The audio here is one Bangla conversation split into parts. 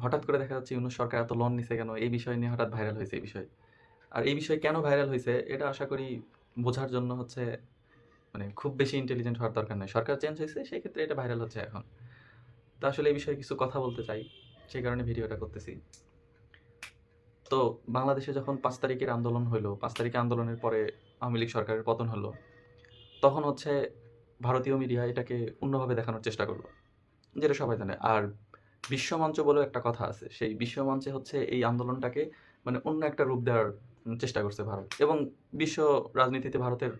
হঠাৎ করে দেখা যাচ্ছে ইউনূস সরকার এত লোন নিছে কেন? এই বিষয় নিয়ে হঠাৎ ভাইরাল হইছে এই বিষয়। আর এই বিষয় কেন ভাইরাল হইছে এটা আশা করি বোঝার জন্য হচ্ছে মানে খুব বেশি ইন্টেলিজেন্ট হওয়ার দরকার নাই। সরকার চেঞ্জ হইছে সেই ক্ষেত্রে এটা ভাইরাল হচ্ছে এখন। তো আসলে এই বিষয়ে কিছু কথা বলতে চাই। সেই কারণে ভিডিওটা করতেছি। তো বাংলাদেশে যখন ৫ তারিখের আন্দোলন হইলো, ৫ তারিখের আন্দোলনের পরে আওয়ামী লীগ সরকারের পতন হলো। তখন হচ্ছে ভারতীয় মিডিয়া এটাকে অন্যভাবে দেখানোর চেষ্টা করলো। যেটা সবাই জানে। আর বিশ্বমঞ্চ বলেও একটা কথা আছে। সেই বিশ্বমঞ্চে হচ্ছে এই আন্দোলনটাকে মানে অন্য একটা রূপ দেওয়ার চেষ্টা করছে ভারত। এবং বিশ্ব রাজনীতিতে ভারতের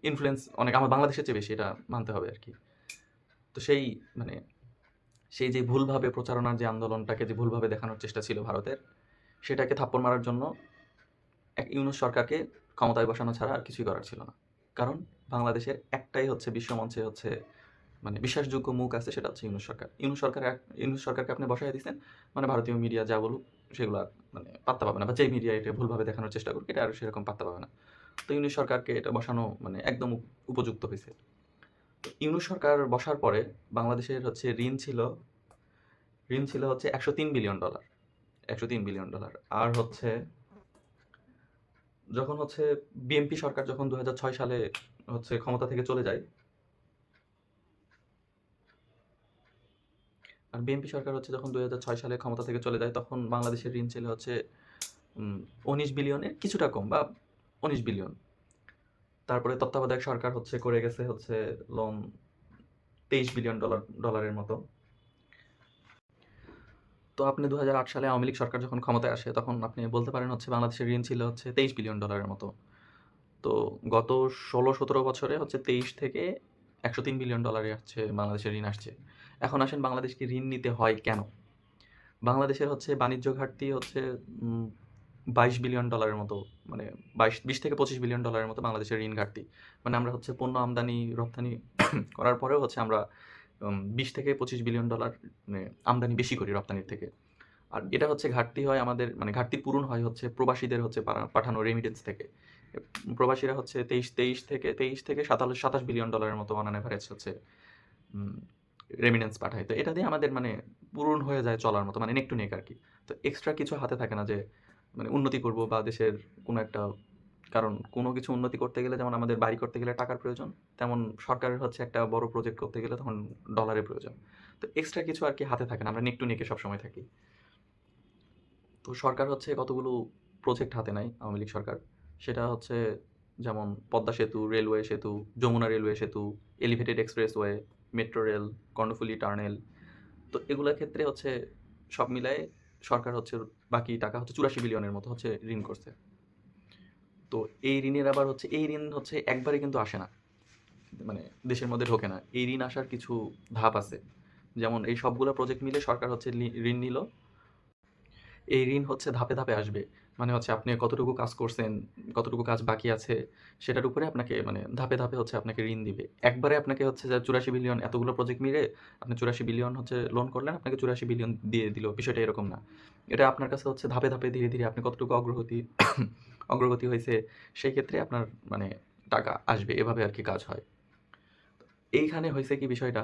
ইনফ্লুয়েন্স অনেক আমার বাংলাদেশের চেয়ে বেশি এটা মানতে হবে আরকি। তো সেই মানে সেই যে ভুলভাবে প্রচারণার যে আন্দোলনটাকে যে ভুলভাবে দেখানোর চেষ্টা ছিল ভারতের, সেটাকে থাপ্পড় মারার জন্য ইউনূস সরকারকে ক্ষমতায় বসানো ছাড়া আর কিছুই করার ছিল না। কারণ বাংলাদেশের একটাই হচ্ছে বিশ্বমঞ্চে হচ্ছে মানে বিশ্বাসযোগ্য মুখ আছে সেটা হচ্ছে ইউনূস সরকার। ইউনূস সরকারকে আপনি বসায় দিছেন মানে ভারতীয় মিডিয়া যা বলুক সেগুলো আর মানে পাত্তা পাবে না বা যেই মিডিয়া এটা ভুলভাবে দেখানোর চেষ্টা করুক এটা আর সেরকম পাত্তা পাবে না। তো ইউনূস সরকারকে এটা বসানো মানে একদম উপযুক্ত হইছে। তো ইউনূস সরকার বসার পরে বাংলাদেশের হচ্ছে ঋণ ছিল হচ্ছে $103 বিলিয়ন। $103 বিলিয়ন। আর হচ্ছে যখন হচ্ছে বিএনপি সরকার যখন ২০০৬ সালে হচ্ছে ক্ষমতা থেকে চলে যায় আর বিএনপি সরকার হচ্ছে যখন ২০০৬ সালে ক্ষমতা থেকে চলে যায় তখন বাংলাদেশের ঋণ ছিল হচ্ছে ১৯ বিলিয়নের কিছুটা কম বা ১৯ বিলিয়ন। তারপরে তত্ত্বাবধায়ক সরকার হচ্ছে করে গেছে হচ্ছে লোন $২৩ বিলিয়ন মতো। তো আপনি ২০০৮ সালে আওয়ামী লীগ সরকার যখন ক্ষমতায় আসে তখন আপনি বলতে পারেন হচ্ছে বাংলাদেশের ঋণ ছিল হচ্ছে $২৩ বিলিয়ন মতো। তো গত ১৬-১৭ বছরে হচ্ছে ২৩ থেকে $১০৩ বিলিয়ন হচ্ছে বাংলাদেশের ঋণ আসছে। এখন আসেন বাংলাদেশকে ঋণ নিতে হয় কেন? বাংলাদেশের হচ্ছে বাণিজ্য ঘাটতি হচ্ছে $২২ বিলিয়ন মতো মানে ২০ থেকে $২৫ বিলিয়ন মতো বাংলাদেশের ঋণ ঘাটতি। মানে আমরা হচ্ছে পণ্য আমদানি রপ্তানি করার পরেও হচ্ছে আমরা ২০ থেকে $২৫ বিলিয়ন মানে আমদানি বেশি করি রপ্তানির থেকে। আর এটা হচ্ছে ঘাটতি হয় আমাদের মানে ঘাটতি পূরণ হয় হচ্ছে প্রবাসীদের হচ্ছে পাঠানো রেমিটেন্স থেকে। প্রবাসীরা হচ্ছে ২৩ থেকে $২৭ বিলিয়ন মতো অন অ্যান এভারেজ হচ্ছে উম রেমিটেন্স পাঠায়। তো এটা দিয়ে আমাদের মানে পূরণ হয়ে যায় চলার মতো মানে নেক টু নেক আরকি। তো এক্সট্রা কিছু হাতে থাকে না যে মানে উন্নতি করব বা দেশের কোনো একটা কারণ কোনো কিছু উন্নতি করতে গেলে যেমন আমাদের বাড়ি করতে গেলে টাকার প্রয়োজন, তেমন সরকারের হচ্ছে একটা বড় প্রজেক্ট করতে গেলে তখন ডলারের প্রয়োজন। তো এক্সট্রা কিছু আরকি হাতে থাকে না। আমরা নেক টু নেকে সবসময় থাকি। তো সরকার হচ্ছে কতগুলো প্রজেক্ট হাতে নেয় আওয়ামী লীগ সরকার। সেটা হচ্ছে যেমন পদ্মা সেতু, রেলওয়ে সেতু, যমুনা রেলওয়ে সেতু, elevated expressway, metro rail, Karnaphuli tunnel. তো এগুলোর ক্ষেত্রে হচ্ছে সব মিলায়ে সরকার হচ্ছে বাকি টাকা হচ্ছে ৮৪ বিলিয়নের মতো হচ্ছে ঋণ করছে। তো এই ঋণের আবার হচ্ছে এই ঋণ হচ্ছে একবারে কিন্তু আসে না। মানে দেশের মধ্যে ঢোকে না। এই ঋণ আসার কিছু ধাপ আছে। যেমন এই সবগুলা প্রজেক্ট মিলে সরকার হচ্ছে ঋণ নিল। এই ঋণ হচ্ছে ধাপে, ধাপে আসবে। মানে হচ্ছে আপনি কতটুকু কাজ করছেন, কতটুকু কাজ বাকি আছে, সেটার উপরে আপনাকে মানে ধাপে, ধাপে হচ্ছে আপনাকে ঋণ দিবে। একবারে আপনাকে হচ্ছে যে ৮৪ বিলিয়ন এতগুলো প্রজেক্ট মিলে আপনি ৮৪ বিলিয়ন হচ্ছে লোন করলেন, আপনাকে ৮৪ বিলিয়ন দিয়ে দিল। বিষয়টা এরকম না। এটা আপনার কাছে হচ্ছে ধাপে, ধাপে ধীরে, ধীরে আপনি কতটুকু অগ্রগতি হইছে, সেই ক্ষেত্রে আপনার মানে টাকা আসবে। এভাবে আরকি কাজ হয়। এইখানে হইছে কি বিষয়টা,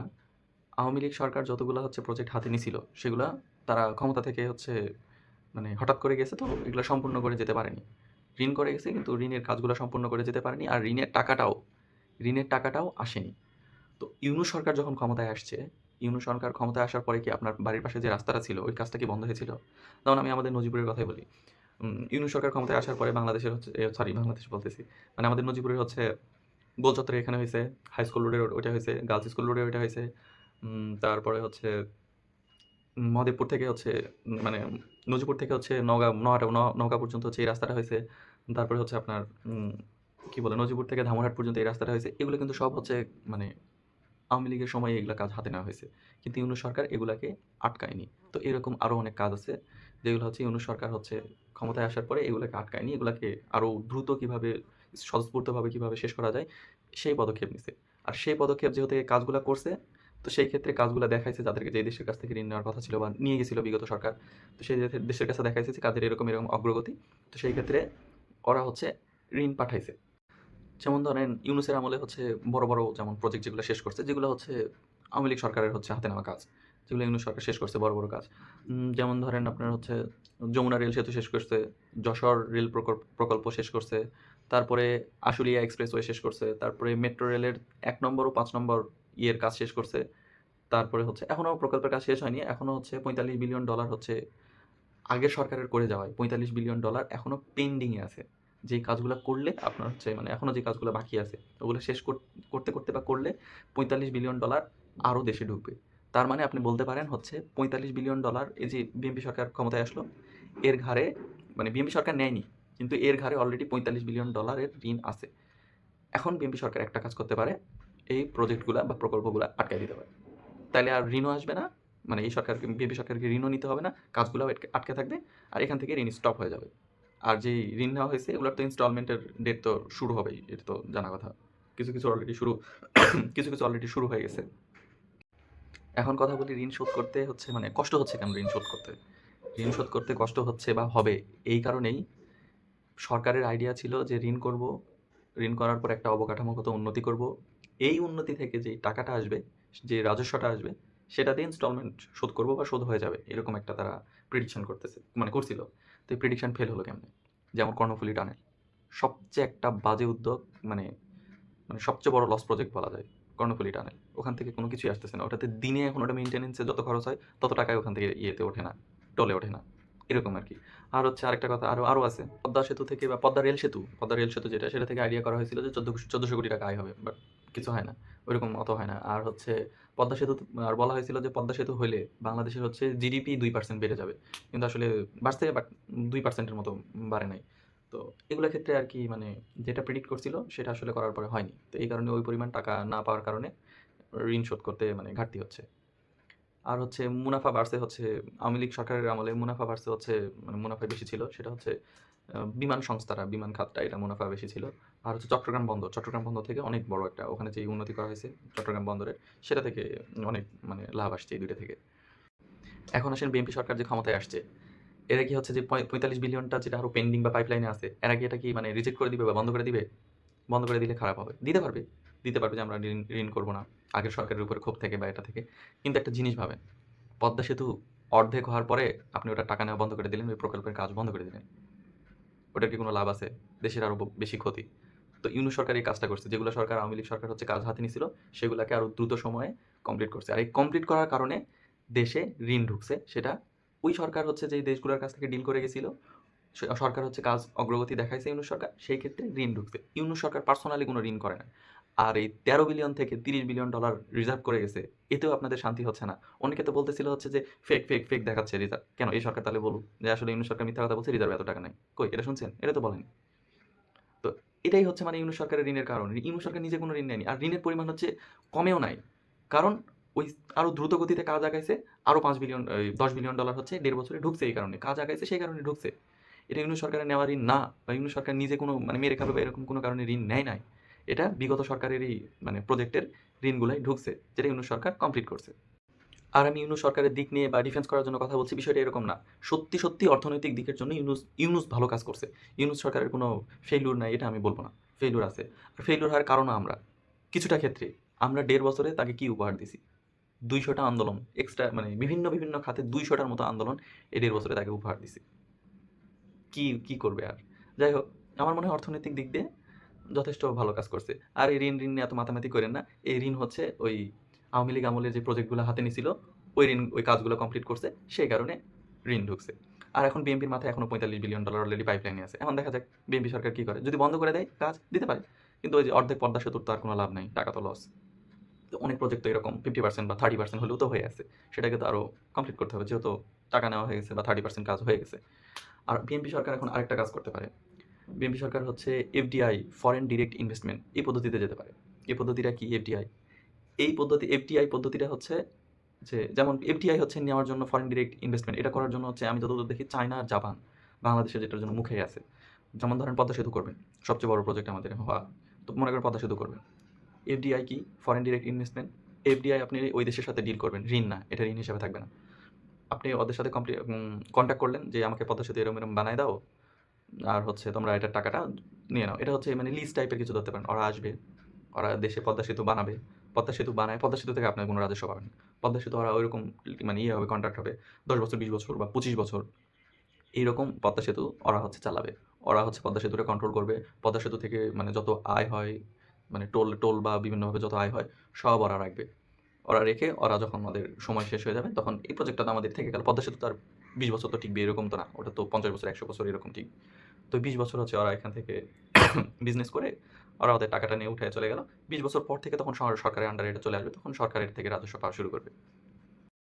আওয়ামী লীগ সরকার যতগুলা হচ্ছে প্রজেক্ট হাতে নিছিল, সেগুলা তারা ক্ষমতা থেকে হচ্ছে মানে হঠাৎ করে গেছে তো এগুলো সম্পূর্ণ করে যেতে পারেনি। ঋণ করে গেছে কিন্তু ঋণের কাজগুলো সম্পূর্ণ করে যেতে পারেনি। আর ঋণের টাকাটাও আসেনি। তো ইউনূস সরকার যখন ক্ষমতায় আসছে, ইউনূস সরকার ক্ষমতায় আসার পরে কি আপনার বাড়ির পাশে যে রাস্তাটা ছিল ওই কাজটা কি বন্ধ হয়েছিল? যেমন আমি আমাদের নজিপুরের কথাই বলি। ইউনূস সরকার ক্ষমতায় আসার পরে বাংলাদেশের হচ্ছে সরি বাংলাদেশ বলতেছি। মানে আমাদের নজিপুরের হচ্ছে গোল চত্বরে এখানে হইছে, হাই স্কুল রোডে ওইটা হইছে, গার্লস স্কুল রোডে ওইটা হইছে। তারপরে হচ্ছে মহাদেবপুর থেকে হচ্ছে মানে নজিপুর থেকে হচ্ছে নওগাঁ পর্যন্ত হচ্ছে এই রাস্তাটা হয়েছে। তারপরে হচ্ছে আপনার কি বলে নজিপুর থেকে ধামরাহাট পর্যন্ত এই রাস্তাটা হয়েছে। এগুলো কিন্তু সব হচ্ছে মানে আওয়ামী লীগের সময় এগুলা কাজ হাতে নেওয়া হয়েছে। কিন্তু ইউনূস সরকার এগুলাকে আটকায়নি। তো এরকম আরও অনেক কাজ আছে যেগুলো হচ্ছে ইউনূস সরকার হচ্ছে ক্ষমতায় আসার পরে এগুলাকে আটকায়নি। এগুলাকে আরও দ্রুত কিভাবে স্বতঃস্ফূর্তভাবে কিভাবে শেষ করা যায় সেই পদক্ষেপ নিছে। আর সেই পদক্ষেপ যেহেতু এই কাজগুলা করছে, তো সেই ক্ষেত্রে কাজগুলা দেখাইছে যাদেরকে যে দেশের কাছ থেকে ঋণ নেওয়ার কথা ছিল বা নিয়ে গেছিল বিগত সরকার। তো সেই দেশের কাছে দেখাইছে যে কাজের এরকম, এরকম অগ্রগতি। তো সেই ক্ষেত্রে ওরা হচ্ছে ঋণ পাঠাইছে। যেমন ধরেন ইউনূসের আমলে হচ্ছে বড়, বড় যেমন প্রজেক্ট যেগুলো শেষ করছে, যেগুলো হচ্ছে আওয়ামী লীগ সরকারের হচ্ছে হাতে নেওয়া কাজ। যেগুলো ইউনূস সরকার শেষ করছে বড় বড় কাজ। যেমন ধরেন আপনার হচ্ছে যমুনা রেল সেতু শেষ করছে, যশোর রেল প্রকল্প শেষ করছে, তারপরে আশুলিয়া এক্সপ্রেসওয়ে শেষ করছে, তারপরে মেট্রো রেলের ১ নম্বর ও ৫ নম্বর ইয়ের কাজ শেষ করছে। তারপরে হচ্ছে এখনও প্রকল্পের কাজ শেষ হয়নি। এখনও হচ্ছে $৪৫ বিলিয়ন হচ্ছে আগের সরকারের করে যাওয়ায় $৪৫ বিলিয়ন এখনও পেন্ডিংয়ে আছে। যেই কাজগুলা করলে আপনার হচ্ছে মানে এখনও যে কাজগুলো বাকি আছে ওগুলো শেষ করতে করতে বা করলে $৪৫ বিলিয়ন আরও দেশে ঢুকবে। তার মানে আপনি বলতে পারেন হচ্ছে $৪৫ বিলিয়ন এই যে বিএনপি সরকার ক্ষমতায় আসলো, এর ঘাড়ে মানে বিএনপি সরকার নেয়নি, কিন্তু এর ঘাড়ে অলরেডি $৪৫ বিলিয়ন এর ঋণ আছে। এখন বিএনপি সরকার একটা কাজ করতে পারে, এই প্রজেক্টগুলা বা প্রকল্পগুলা আটকায় দিতে পারে। তাইলে আর ঋণও আসবে না, মানে এই সরকারকে বিএনপি সরকারকে ঋণও নিতে হবে না, কাজগুলোও আটকে থাকবে, আর এখান থেকে ঋণ স্টপ হয়ে যাবে। আর যেই ঋণ নেওয়া হয়েছে এগুলোর তো ইনস্টলমেন্টের ডেট তো শুরু হবেই, এটা তো জানা কথা। কিছু কিছু অলরেডি শুরু কিছু কিছু অলরেডি শুরু হয়ে গেছে। এখন কথা বলি ঋণ শোধ করতে হচ্ছে মানে কষ্ট হচ্ছে কেন ঋণ শোধ করতে? ঋণ শোধ করতে কষ্ট হচ্ছে বা হবে এই কারণেই, সরকারের আইডিয়া ছিল যে ঋণ করব, ঋণ করার পর একটা অবকাঠামোগত উন্নতি করব, এই উন্নতি থেকে যেই টাকাটা আসবে, যে রাজস্বটা আসবে, সেটা দিয়ে ইনস্টলমেন্ট শোধ করব বা শোধ হয়ে যাবে, এরকম একটা তারা প্রেডিকশন করতেছে মানে করছিল। তো এই প্রেডিকশন ফেল হলো কেমনে? যেমন কর্ণফুলী টানেল, সবচেয়ে একটা বাজে উদ্যোগ, মানে মানে সবচেয়ে বড় লস প্রজেক্ট বলা যায় কর্ণফুলী টানেল। ওখান থেকে কোনো কিছুই আসতেছে না, ওটাতে দিনে এখন ওটা মেনটেনেন্সে যত খরচ হয় তত টাকায় ওখান থেকে ইয়েতে ওঠে না, টলে ওঠে না, এরকম আর কি। আর হচ্ছে আরেকটা কথা আরও আছে, পদ্মা সেতু থেকে বা পদ্মা রেল সেতু যেটা, সেটা থেকে আইডিয়া করা হয়েছিল যে ১৪০০ কোটি টাকা আয় হবে, বাট কিছু হয় না, ওইরকম অত হয় না। আর হচ্ছে পদ্মা সেতু, আর বলা হয়েছিল যে পদ্মা সেতু হলে বাংলাদেশের হচ্ছে জিডিপি 2% বেড়ে যাবে, কিন্তু আসলে বাড়ছে, বাট 2%-এর মতো বাড়ে নাই। তো এগুলোর ক্ষেত্রে আর কি মানে যেটা প্রেডিক্ট করছিল সেটা আসলে করার পরে হয়নি। তো এই কারণে ওই পরিমাণ টাকা না পাওয়ার কারণে ঋণ শোধ করতে মানে ঘাটতি হচ্ছে। আর হচ্ছে মুনাফা বাড়ছে হচ্ছে আওয়ামী লীগ সরকারের আমলে মুনাফা বাড়ছে হচ্ছে মানে মুনাফা বেশি ছিল, সেটা হচ্ছে বিমান সংস্থারা, বিমান খাতটা এটা মুনাফা বেশি ছিল। আর হচ্ছে চট্টগ্রাম বন্দর থেকে অনেক বড় একটা ওখানে যে উন্নতি করা হয়েছে চট্টগ্রাম বন্দরের, সেটা থেকে অনেক মানে লাভ আসছে এই দুইটা থেকে। এখন আসেন বিএনপি সরকার যে ক্ষমতায় আসছে, এরা কি হচ্ছে যে ৪৫ বিলিয়নটা যেটা আরও পেন্ডিং বা পাইপলাইনে আছে, এরা কি এটা কি মানে রিজেক্ট করে দিবে বা বন্ধ করে দিবে? বন্ধ করে দিলে খারাপ হবে। দিতে পারবে যে আমরা ঋণ করব না, আগের সরকারের উপরে ক্ষোভ থেকে বা এটা থেকে। কিন্তু একটা জিনিস ভাবেন, পদ্মা সেতু অর্ধেক হওয়ার পরে আপনি ওটা টাকা নেওয়া বন্ধ করে দিলেন, ওই প্রকল্পের কাজ বন্ধ করে দিলেন। ওটার কি কোনো লাভ আছে? দেশের আরও বেশি ক্ষতি। তো ইউনূস সরকার এই কাজটা করছে। যেগুলো সরকার আওয়ামী লীগ সরকার হচ্ছে কাজ হাতে নিছিল, সেগুলাকে আরও দ্রুত সময়ে কমপ্লিট করছে। আর এই কমপ্লিট করার কারণে দেশে ঋণ ঢুকছে। সেটা ওই সরকার হচ্ছে যেই দেশগুলোর কাছ থেকে ডিল করে গেছিল, সরকার হচ্ছে কাজ অগ্রগতি দেখাইছে ইউনূস সরকার, সেই ক্ষেত্রে ঋণ ঢুকছে। ইউনূস সরকার পার্সোনালি কোনো ঋণ করে না। আর এই ১৩ বিলিয়ন থেকে $৩০ বিলিয়ন রিজার্ভ করে গেছে, এতেও আপনাদের শান্তি হচ্ছে না। অনেকে তো বলতেছিল হচ্ছে যে ফেক দেখাচ্ছে রিজার্ভ। কেন এই সরকার তাহলে বলুক যে আসলে ইউনূস সরকার মিথ্যা কথা বলছে, রিজার্ভে এত টাকা নাই। কই এটা শুনছেন? এটা তো বলেনি। তো এটাই হচ্ছে মানে ইউনূস সরকারের ঋণের কারণ। ইউনূস সরকার নিজে কোনো ঋণ নেয়নি। আর ঋণের পরিমাণ হচ্ছে কমেও নাই। কারণ ওই আরও দ্রুত গতিতে কাজ আগাইছে, আরও ৫ বিলিয়ন $১০ বিলিয়ন হচ্ছে ১.৫ বছরে ঢুকছে এই কারণে। কাজ আগাইছে সেই কারণে ঢুকছে। এটা ইউনূস সরকারের নেওয়া ঋণ না, বা ইউনূস সরকার নিজে কোনো মানে মেরে খাবে বা এরকম কোনো কারণে ঋণ নেয় নাই। এটা বিগত সরকারেরই মানে প্রজেক্টের ঋণগুলাই ঢুকছে, যেটা ইউনূস সরকার কমপ্লিট করছে। আর আমি ইউনূস সরকারের দিক নিয়ে বা ডিফেন্স করার জন্য কথা বলছি, বিষয়টা এরকম না। সত্যি অর্থনৈতিক দিকের জন্য ইউনূস ভালো কাজ করছে। ইউনূস সরকারের কোনো ফেইলিউর নাই এটা আমি বলব না। ফেইলিউর আছে। আর ফেইলিউর হওয়ার কারণও আমরা। কিছুটা ক্ষেত্রে আমরা ১.৫ বছরে তাকে কি উপহার দিছি? ২০০টা আন্দোলন, এক্সট্রা মানে বিভিন্ন খাতে ২০০টার মতো আন্দোলন এই ১.৫ বছরে তাকে উপহার দিছি। কি করবে আর? যাই হোক, আমার মনে হয় অর্থনৈতিক দিক দিয়ে যথেষ্ট ভালো কাজ করছে। আর এই ঋণ নিয়ে এত মাতামাতি কইরেন না। এই ঋণ হচ্ছে ওই আওয়ামী লীগ আমলে যে প্রজেক্টগুলো হাতে নিছিল, ওই কাজগুলো কমপ্লিট করছে, সেই কারণে ঋণ ঢুকছে। আর এখন বিএনপির মাথায় এখনো $৪৫ বিলিয়ন অলরেডি পাইপলাইনে আছে। এখন দেখা যাক বিএনপি সরকার কি করে। যদি বন্ধ করে দেয় কাজ দিতে পারে। কিন্তু ওই যে অর্ধেক পদ্মা সেতুর তো আর কোনো লাভ নাই। টাকা তো লস। তো অনেক প্রজেক্ট তো এরকম 50% বা 30% হলেও তো হয়ে আছে। সেটাকে তো আরও কমপ্লিট করতে হবে। যেহেতু টাকা নেওয়া হয়ে গেছে বা 30% কাজ হয়ে গেছে। আর বিএনপি সরকার এখন আরেকটা কাজ করতে পারে। বিএনপি সরকার হচ্ছে এফডিআই, ফরেন ডিরেক্ট ইনভেস্টমেন্ট, এই পদ্ধতিতে যেতে পারে। এই পদ্ধতিটা কি এফডিআই? এফডিআই পদ্ধতিটা হচ্ছে যে যেমন এফডিআই হচ্ছে নেওয়ার জন্য ফরেন ডিরেক্ট ইনভেস্টমেন্ট, এটা করার জন্য হচ্ছে আমি যতদূর দেখি চায়না আর জাপান বাংলাদেশে যেটার জন্য মুখেই আছে। যেমন ধরেন পদ্মা সেতু করবেন, সবচেয়ে বড় প্রজেক্ট আমাদের হওয়া। তো মনে করেন পদ্মা সেতু করবেন। এফডিআই কি? Foreign direct investment. এফডিআই আপনি ওই দেশের সাথে ডিল করবেন, ঋণ না, এটা ঋণ হিসাবে থাকবে না। আপনি ওদের সাথে কন্ট্যাক্ট করলেন যে আমাকে পদ্মা সেতু এরকম বানায় দাও, আর হচ্ছে তোমরা এটার টাকাটা নিয়ে নাও। এটা হচ্ছে মানে লিজ টাইপের কিছু ধরতে পারেন। ওরা আসবে, ওরা দেশে পদ্মা সেতু বানাবে, পদ্মা সেতু থেকে আপনার কোনো রাজস্ব পাবেন না। পদ্মা সেতু ওরা ওইরকম মানে ইয়ে হবে, কন্ট্রাক্ট হবে 10 বছর, 20 বছর বা 25 বছর এইরকম পদ্মা সেতু ওরা হচ্ছে চালাবে। ওরা হচ্ছে পদ্মা সেতুটা কন্ট্রোল করবে। পদ্মা সেতু থেকে মানে যত আয় হয়, মানে টোল টোল বা বিভিন্নভাবে যত আয় হয় সব ওরা রাখবে। ওরা রেখে ওরা যখন ওদের সময় শেষ হয়ে যাবে তখন এই প্রজেক্টটা তো আমাদের থেকে গেল। পদ্মা সেতু তো আর 20 বছর তো টিকবে এরকম তো না। ওটা তো 50 বছর, 100 বছর এরকম টিকবে। তো 20 বছর হচ্ছে ওরা এখান থেকে বিজনেস করে ওরা ওদের টাকাটা নিয়ে উঠে চলে গেল। 20 বছর পর থেকে তখন সরকারের আন্ডারে এটা চলে আসবে। তখন সরকার এর থেকে রাজস্ব পাওয়া শুরু করবে।